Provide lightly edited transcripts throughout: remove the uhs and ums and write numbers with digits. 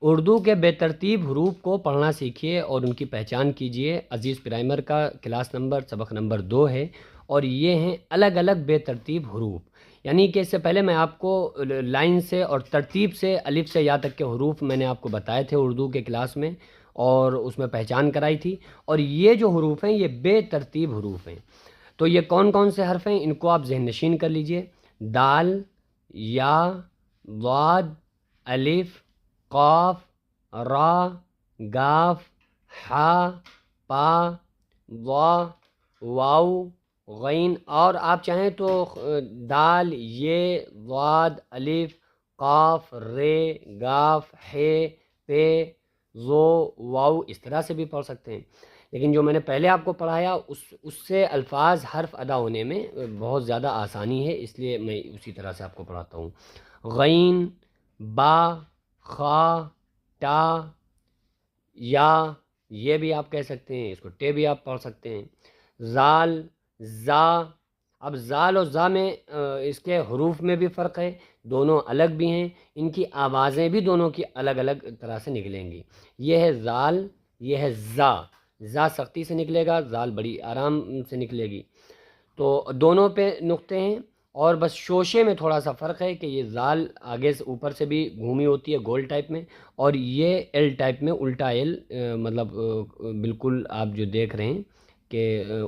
اردو کے بے ترتیب حروف کو پڑھنا سیکھیے اور ان کی پہچان کیجیے۔ عزیز پرائمر کا کلاس نمبر سبق نمبر 2 ہے، اور یہ ہیں الگ الگ بے ترتیب حروف۔ یعنی کہ اس سے پہلے میں آپ کو لائن سے اور ترتیب سے الف سے یا تک کے حروف میں نے آپ کو بتائے تھے اردو کے کلاس میں، اور اس میں پہچان کرائی تھی۔ اور یہ جو حروف ہیں یہ بے ترتیب حروف ہیں۔ تو یہ کون کون سے حرف ہیں، ان کو آپ ذہن نشین کر لیجئے۔ دال، یا، ضاد، الف، قاف، را، گاف، حا، پا، ضا، واو، غین، اور آپ چاہیں تو دال، یہ، ضاد، الف، قاف، رے، گاف، ہے، پے، زو، واو، اس طرح سے بھی پڑھ سکتے ہیں۔ لیکن جو میں نے پہلے آپ کو پڑھایا اس سے الفاظ حرف ادا ہونے میں بہت زیادہ آسانی ہے، اس لیے میں اسی طرح سے آپ کو پڑھاتا ہوں۔ غین، با، خا، تا، یا، یہ بھی آپ کہہ سکتے ہیں، اس کو ٹے بھی آپ پڑھ سکتے ہیں۔ زال، زا۔ اب زال اور زا میں اس کے حروف میں بھی فرق ہے، دونوں الگ بھی ہیں، ان کی آوازیں بھی دونوں کی الگ الگ طرح سے نکلیں گی۔ یہ ہے زال، یہ ہے زا۔ زا سختی سے نکلے گا، زال بڑی آرام سے نکلے گی۔ تو دونوں پہ نقطے ہیں، اور بس شوشے میں تھوڑا سا فرق ہے کہ یہ زال آگے سے اوپر سے بھی گھومی ہوتی ہے گول ٹائپ میں، اور یہ ایل ٹائپ میں الٹا ایل، مطلب بالکل آپ جو دیکھ رہے ہیں کہ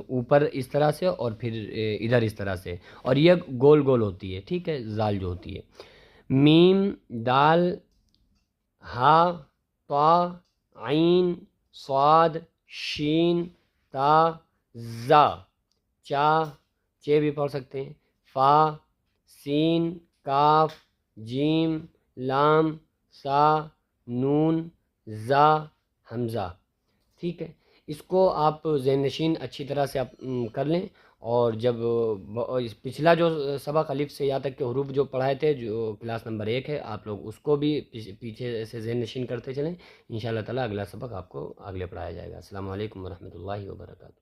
اوپر اس طرح سے اور پھر ادھر اس طرح سے، اور یہ گول گول ہوتی ہے، ٹھیک ہے، زال جو ہوتی ہے۔ میم، دال، ہا، طا، عین، صاد، شین، تا، زا، چا، چے بھی پڑھ سکتے ہیں، فا، سین، کاف، جیم، لام، سا، نون، زا، حمزہ۔ ٹھیک ہے، اس کو آپ ذہن نشین اچھی طرح سے آپ کر لیں، اور جب پچھلا جو سبق الف سے یا تک کے حروف جو پڑھائے تھے، جو کلاس نمبر 1 ہے، آپ لوگ اس کو بھی پیچھے سے ذہن نشین کرتے چلیں۔ انشاءاللہ تعالیٰ اگلا سبق آپ کو اگلے پڑھایا جائے گا۔ السلام علیکم ورحمۃ اللہ وبرکاتہ۔